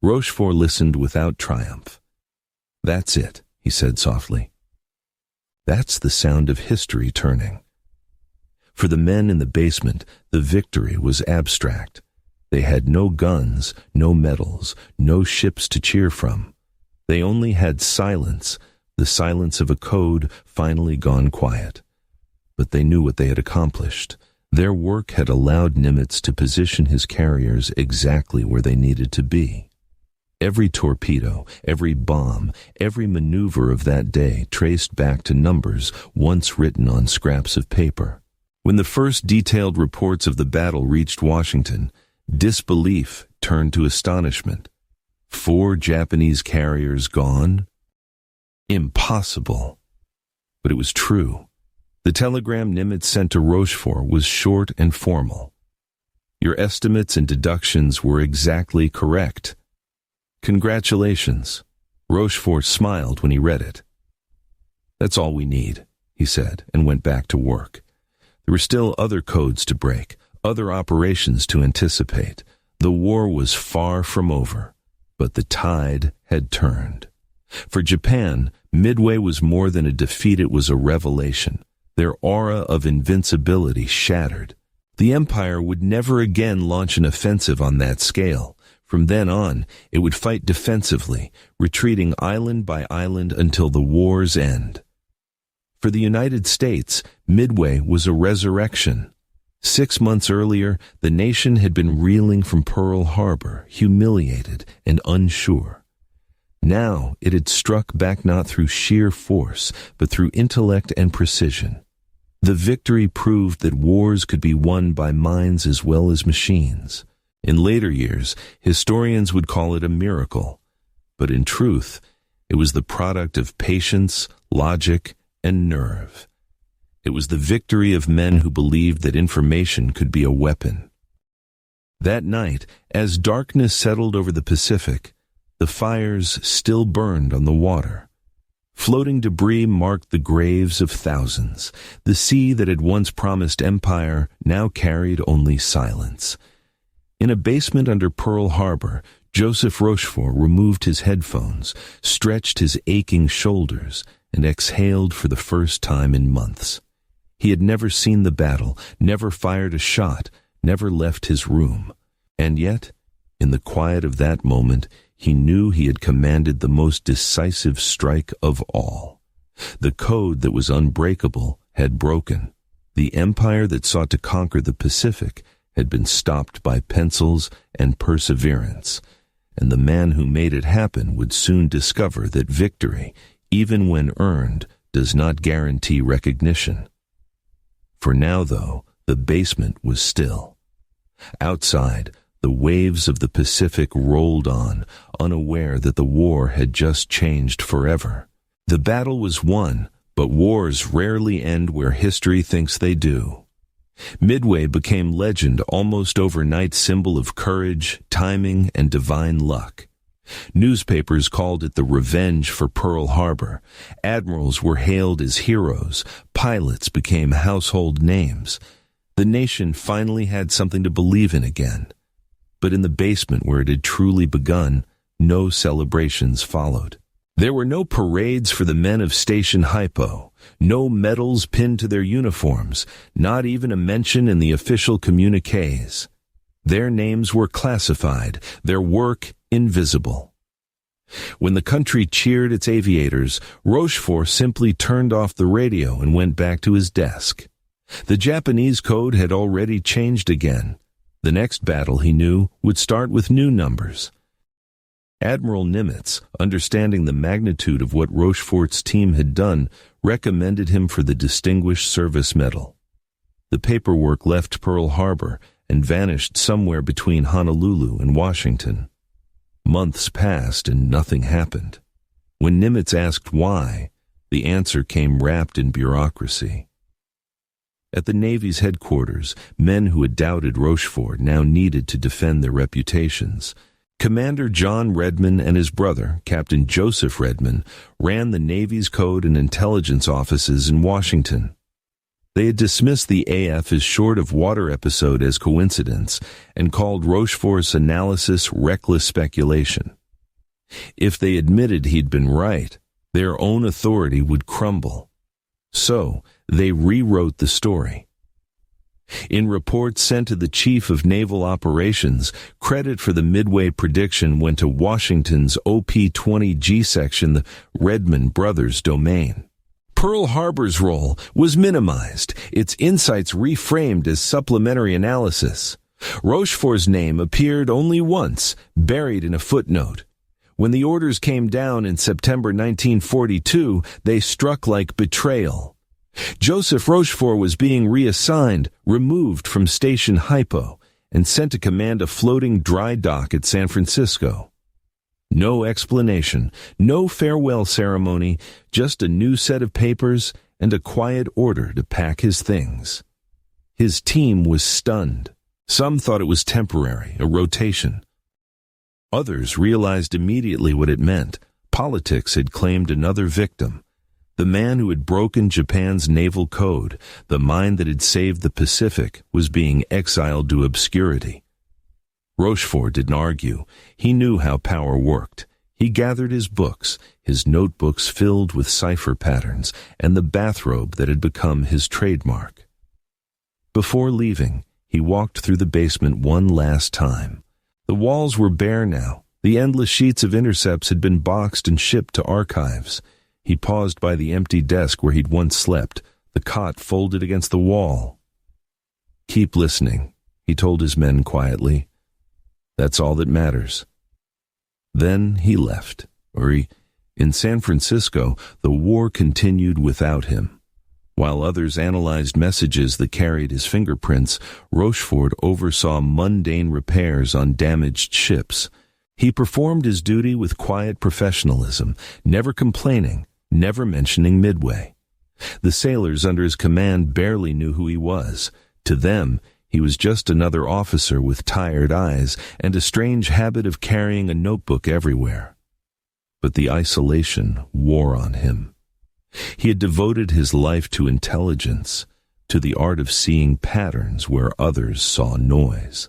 A: Rochefort listened without triumph. "That's it," he said softly. "That's the sound of history turning." For the men in the basement, the victory was abstract. They had no guns, no medals, no ships to cheer from. They only had silence, the silence of a code finally gone quiet. But they knew what they had accomplished. Their work had allowed Nimitz to position his carriers exactly where they needed to be. Every torpedo, every bomb, every maneuver of that day traced back to numbers once written on scraps of paper. When the first detailed reports of the battle reached Washington, disbelief turned to astonishment. 4 Japanese carriers gone? Impossible. But it was true. The telegram Nimitz sent to Rochefort was short and formal. "Your estimates and deductions were exactly correct. Congratulations." Rochefort smiled when he read it. "That's all we need," he said, and went back to work. There were still other codes to break, other operations to anticipate. The war was far from over, but the tide had turned. For Japan, Midway was more than a defeat, it was a revelation. Their aura of invincibility shattered. The Empire would never again launch an offensive on that scale. From then on, it would fight defensively, retreating island by island until the war's end. For the United States, Midway was a resurrection. 6 months earlier, the nation had been reeling from Pearl Harbor, humiliated and unsure. Now it had struck back not through sheer force, but through intellect and precision. The victory proved that wars could be won by minds as well as machines. In later years, historians would call it a miracle. But in truth, it was the product of patience, logic, and nerve. It was the victory of men who believed that information could be a weapon. That night, as darkness settled over the Pacific, the fires still burned on the water. Floating debris marked the graves of thousands. The sea that had once promised empire now carried only silence. In a basement under Pearl Harbor, Joseph Rochefort removed his headphones, stretched his aching shoulders, and exhaled for the first time in months. He had never seen the battle, never fired a shot, never left his room. And yet, in the quiet of that moment, he knew he had commanded the most decisive strike of all. The code that was unbreakable had broken. The empire that sought to conquer the Pacific had been stopped by pencils and perseverance, and the man who made it happen would soon discover that victory, even when earned, does not guarantee recognition. For now, though, the basement was still. Outside, the waves of the Pacific rolled on, unaware that the war had just changed forever. The battle was won, but wars rarely end where history thinks they do. Midway became legend almost overnight, symbol of courage, timing, and divine luck. Newspapers called it the revenge for Pearl Harbor. Admirals were hailed as heroes. Pilots became household names. The nation finally had something to believe in again. But in the basement where it had truly begun, no celebrations followed. There were no parades for the men of Station HYPO, no medals pinned to their uniforms, not even a mention in the official communiques. Their names were classified, their work invisible. When the country cheered its aviators, Rochefort simply turned off the radio and went back to his desk. The Japanese code had already changed again. The next battle, he knew, would start with new numbers. Admiral Nimitz, understanding the magnitude of what Rochefort's team had done, recommended him for the Distinguished Service Medal. The paperwork left Pearl Harbor and vanished somewhere between Honolulu and Washington. Months passed and nothing happened. When Nimitz asked why, the answer came wrapped in bureaucracy. At the Navy's headquarters, men who had doubted Rochefort now needed to defend their reputations. Commander John Redmond and his brother, Captain Joseph Redmond, ran the Navy's code and intelligence offices in Washington. They had dismissed the AF as short of water episode as coincidence and called Rochefort's analysis reckless speculation. If they admitted he'd been right, their own authority would crumble. So, they rewrote the story. In reports sent to the Chief of Naval Operations, credit for the Midway prediction went to Washington's OP-20G section, the Redmond brothers' domain. Pearl Harbor's role was minimized, its insights reframed as supplementary analysis. Rochefort's name appeared only once, buried in a footnote. When the orders came down in September 1942, they struck like betrayal. Joseph Rochefort was being reassigned, removed from Station HYPO, and sent to command a floating dry dock at San Francisco. No explanation, no farewell ceremony, just a new set of papers and a quiet order to pack his things. His team was stunned. Some thought it was temporary, a rotation. Others realized immediately what it meant. Politics had claimed another victim. The man who had broken Japan's naval code, the mind that had saved the Pacific, was being exiled to obscurity. Rochefort didn't argue. He knew how power worked. He gathered his books, his notebooks filled with cipher patterns, and the bathrobe that had become his trademark. Before leaving, he walked through the basement one last time. The walls were bare now. The endless sheets of intercepts had been boxed and shipped to archives. He paused by the empty desk where he'd once slept, the cot folded against the wall. "Keep listening," he told his men quietly. "That's all that matters." Then he left. In San Francisco, the war continued without him. While others analyzed messages that carried his fingerprints, Rochefort oversaw mundane repairs on damaged ships. He performed his duty with quiet professionalism, never complaining, never mentioning Midway. The sailors under his command barely knew who he was. To them, he was just another officer with tired eyes and a strange habit of carrying a notebook everywhere. But the isolation wore on him. He had devoted his life to intelligence, to the art of seeing patterns where others saw noise.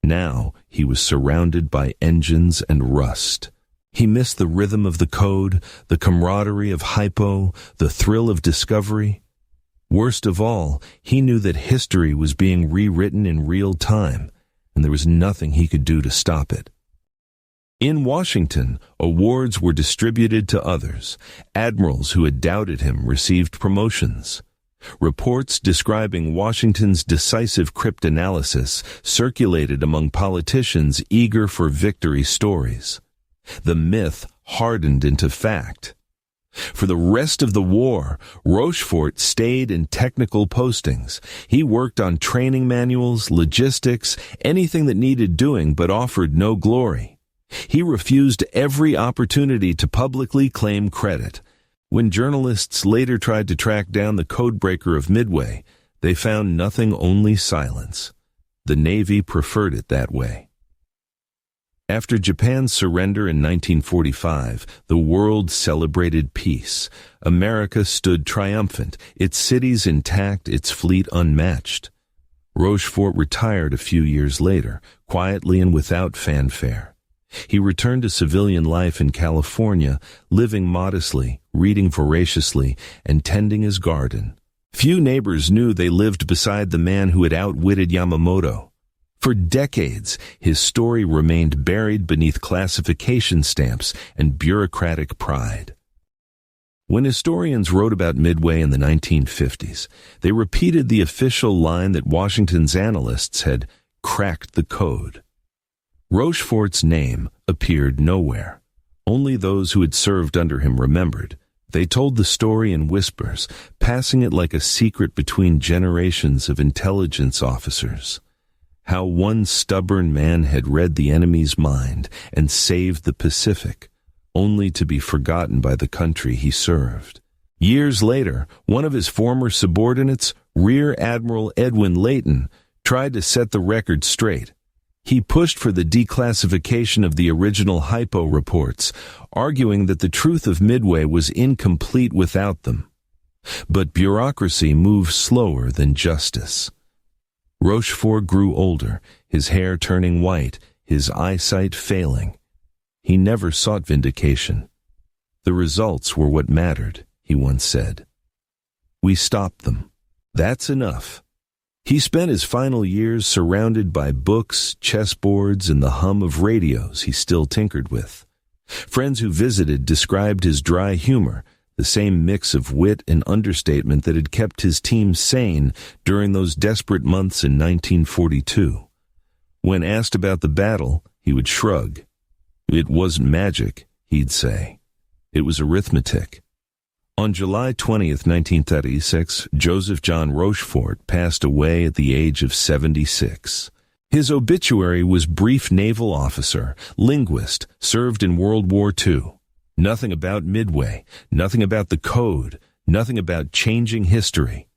A: Now he was surrounded by engines and rust. He missed the rhythm of the code, the camaraderie of HYPO, the thrill of discovery. Worst of all, he knew that history was being rewritten in real time, and there was nothing he could do to stop it. In Washington, awards were distributed to others. Admirals who had doubted him received promotions. Reports describing Washington's decisive cryptanalysis circulated among politicians eager for victory stories. The myth hardened into fact. For the rest of the war, Rochefort stayed in technical postings. He worked on training manuals, logistics, anything that needed doing but offered no glory. He refused every opportunity to publicly claim credit. When journalists later tried to track down the codebreaker of Midway, they found nothing, only silence. The Navy preferred it that way. After Japan's surrender in 1945, the world celebrated peace. America stood triumphant, its cities intact, its fleet unmatched. Rochefort retired a few years later, quietly and without fanfare. He returned to civilian life in California, living modestly, reading voraciously, and tending his garden. Few neighbors knew they lived beside the man who had outwitted Yamamoto. For decades, his story remained buried beneath classification stamps and bureaucratic pride. When historians wrote about Midway in the 1950s, they repeated the official line that Washington's analysts had cracked the code. Rochefort's name appeared nowhere. Only those who had served under him remembered. They told the story in whispers, passing it like a secret between generations of intelligence officers. How one stubborn man had read the enemy's mind and saved the Pacific, only to be forgotten by the country he served. Years later, one of his former subordinates, Rear Admiral Edwin Layton, tried to set the record straight. He pushed for the declassification of the original HYPO reports, arguing that the truth of Midway was incomplete without them. But bureaucracy moves slower than justice. Rochefort grew older, his hair turning white, his eyesight failing. He never sought vindication. The results were what mattered, he once said. We stopped them. That's enough. He spent his final years surrounded by books, chessboards, and the hum of radios he still tinkered with. Friends who visited described his dry humor, the same mix of wit and understatement that had kept his team sane during those desperate months in 1942. When asked about the battle, he would shrug. It wasn't magic, he'd say. It was arithmetic. On July 20th, 1936, Joseph John Rochefort passed away at the age of 76. His obituary was brief naval officer, linguist, served in World War II. Nothing about Midway, nothing about the code, nothing about changing history.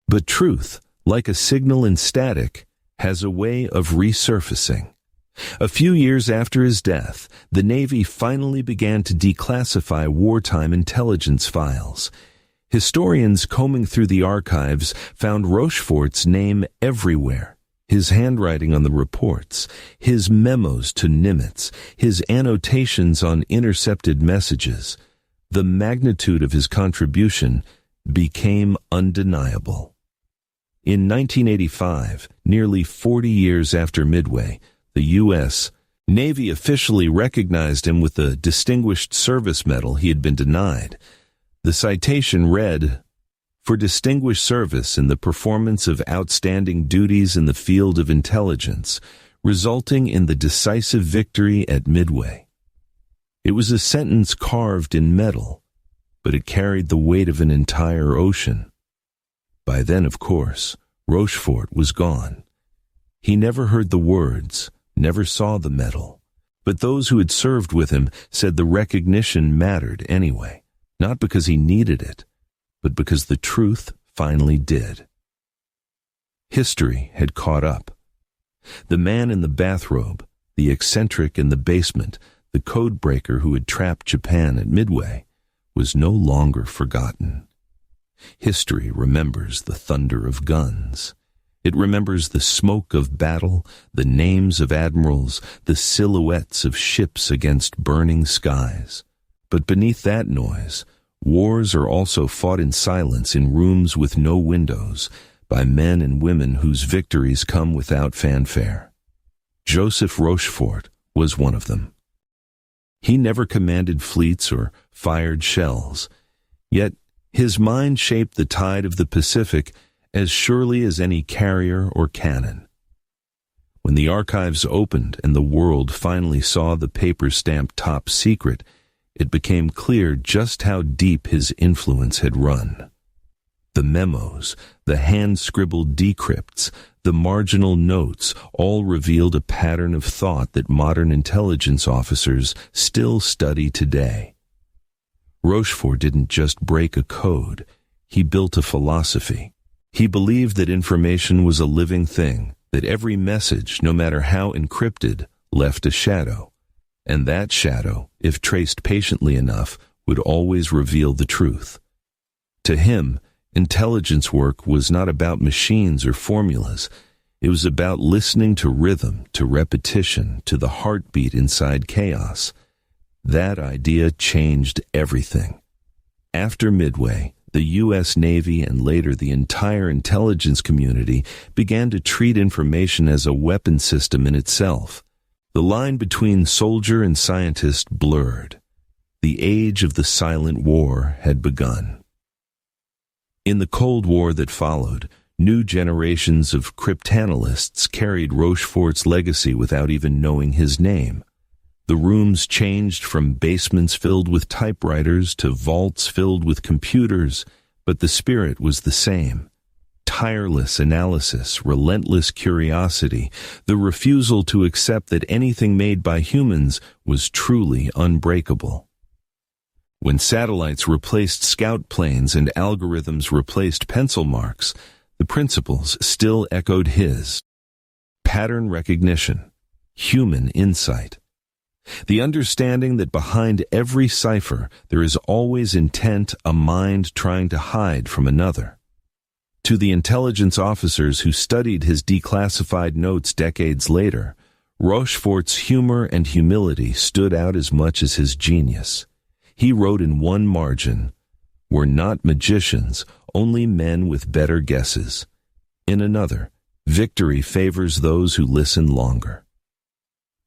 A: But truth, like a signal in static, has a way of resurfacing. A few years after his death, the Navy finally began to declassify wartime intelligence files. Historians combing through the archives found Rochefort's name everywhere. his handwriting on the reports, his memos to Nimitz, his annotations on intercepted messages, the magnitude of his contribution became undeniable. In 1985, nearly 40 years after Midway, the U.S. Navy officially recognized him with the Distinguished Service Medal he had been denied. The citation read, "For distinguished service in the performance of outstanding duties in the field of intelligence, resulting in the decisive victory at Midway." It was a sentence carved in metal, but it carried the weight of an entire ocean. By then, of course, Rochefort was gone. He never heard the words, never saw the medal, but those who had served with him said the recognition mattered anyway, not because he needed it, but because the truth finally did. History had caught up. The man in the bathrobe, the eccentric in the basement, the codebreaker who had trapped Japan at Midway, was no longer forgotten. History remembers the thunder of guns. It remembers the smoke of battle, the names of admirals, the silhouettes of ships against burning skies. But beneath that noise, wars are also fought in silence in rooms with no windows, by men and women whose victories come without fanfare. Joseph Rochefort was one of them. He never commanded fleets or fired shells, yet his mind shaped the tide of the Pacific as surely as any carrier or cannon. When the archives opened and the world finally saw the paper-stamped top secret, it became clear just how deep his influence had run. The memos, the hand-scribbled decrypts, the marginal notes all revealed a pattern of thought that modern intelligence officers still study today. Rochefort didn't just break a code, he built a philosophy. He believed that information was a living thing, that every message, no matter how encrypted, left a shadow. And that shadow, if traced patiently enough, would always reveal the truth. To him, intelligence work was not about machines or formulas. It was about listening to rhythm, to repetition, to the heartbeat inside chaos. That idea changed everything. After Midway, the U.S. Navy and later the entire intelligence community began to treat information as a weapon system in itself. The line between soldier and scientist blurred. The age of the silent war had begun. In the Cold War that followed, new generations of cryptanalysts carried Rochefort's legacy without even knowing his name. The rooms changed from basements filled with typewriters to vaults filled with computers, but the spirit was the same. Tireless analysis, relentless curiosity, the refusal to accept that anything made by humans was truly unbreakable. When satellites replaced scout planes and algorithms replaced pencil marks, the principles still echoed his. Pattern recognition, human insight. The understanding that behind every cipher there is always intent, a mind trying to hide from another. To the intelligence officers who studied his declassified notes decades later, Rochefort's humor and humility stood out as much as his genius. He wrote in one margin, "We're not magicians, only men with better guesses." In another, "Victory favors those who listen longer."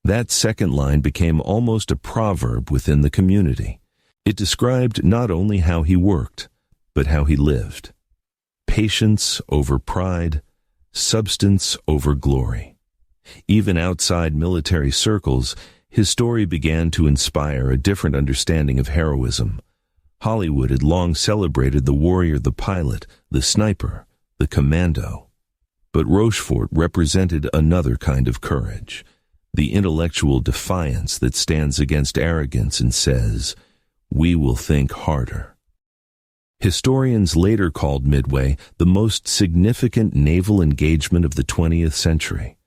A: That second line became almost a proverb within the community. It described not only how he worked, but how he lived. Patience over pride, substance over glory. Even outside military circles, his story began to inspire a different understanding of heroism. Hollywood had long celebrated the warrior, the pilot, the sniper, the commando. But Rochefort represented another kind of courage. The intellectual defiance that stands against arrogance and says, "We will think harder." Historians later called Midway the most significant naval engagement of the 20th century.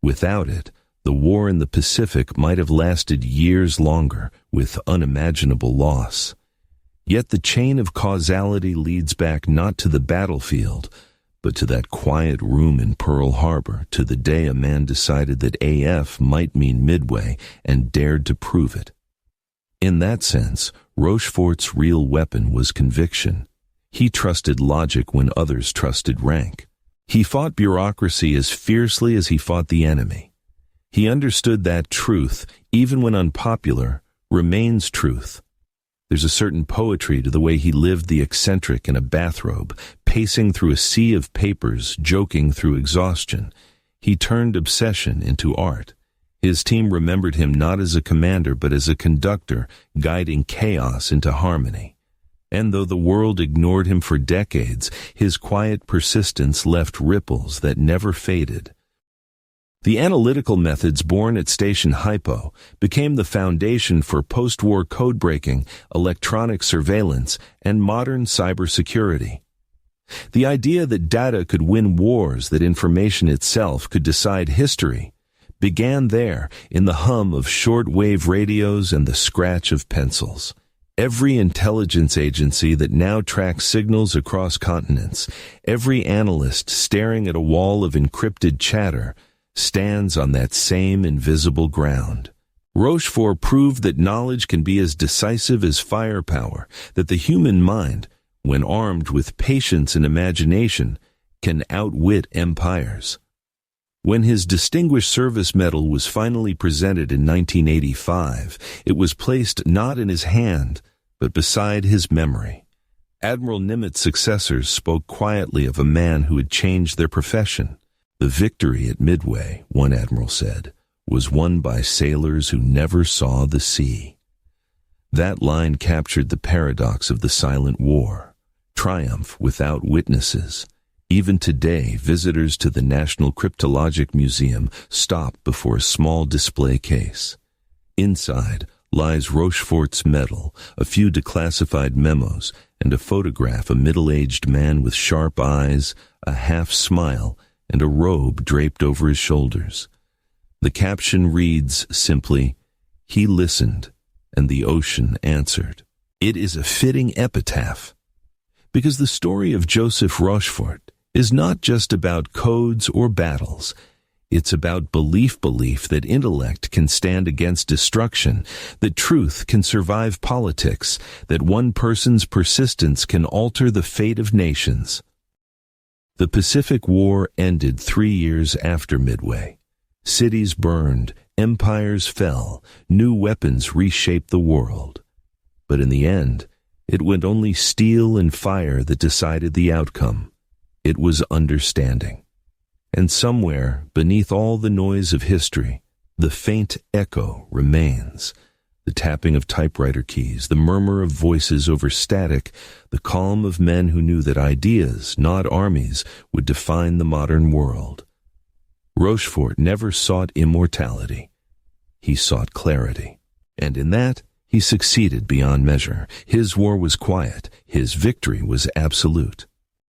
A: Without it, the war in the Pacific might have lasted years longer, with unimaginable loss. Yet the chain of causality leads back not to the battlefield, but to that quiet room in Pearl Harbor, to the day a man decided that AF might mean Midway and dared to prove it. In that sense, Rochefort's real weapon was conviction. He trusted logic when others trusted rank. He fought bureaucracy as fiercely as he fought the enemy. He understood that truth, even when unpopular, remains truth. There's a certain poetry to the way he lived the eccentric in a bathrobe, pacing through a sea of papers, joking through exhaustion. He turned obsession into art. His team remembered him not as a commander but as a conductor, guiding chaos into harmony. And though the world ignored him for decades, his quiet persistence left ripples that never faded. The analytical methods born at Station HYPO became the foundation for post-war codebreaking, electronic surveillance, and modern cybersecurity. The idea that data could win wars, that information itself could decide history, began there in the hum of short-wave radios and the scratch of pencils. Every intelligence agency that now tracks signals across continents, every analyst staring at a wall of encrypted chatter, stands on that same invisible ground. Rochefort proved that knowledge can be as decisive as firepower, that the human mind, when armed with patience and imagination, can outwit empires. When his Distinguished Service Medal was finally presented in 1985, it was placed not in his hand, but beside his memory. Admiral Nimitz' successors spoke quietly of a man who had changed their profession. The victory at Midway, one admiral said, was won by sailors who never saw the sea. That line captured the paradox of the silent war, triumph without witnesses. Even today, visitors to the National Cryptologic Museum stop before a small display case. Inside lies Rochefort's medal, a few declassified memos, and a photograph, a middle-aged man with sharp eyes, a half-smile, and a robe draped over his shoulders. The caption reads simply, "He listened, and the ocean answered." It is a fitting epitaph, because the story of Joseph Rochefort is not just about codes or battles. It's about belief that intellect can stand against destruction, that truth can survive politics, that one person's persistence can alter the fate of nations. The Pacific War ended 3 years after Midway. Cities burned, empires fell, new weapons reshaped the world. But in the end, it was only steel and fire that decided the outcome. It was understanding. And somewhere, beneath all the noise of history, the faint echo remains. The tapping of typewriter keys, the murmur of voices over static, the calm of men who knew that ideas, not armies, would define the modern world. Rochefort never sought immortality. He sought clarity. And in that, he succeeded beyond measure. His war was quiet. His victory was absolute.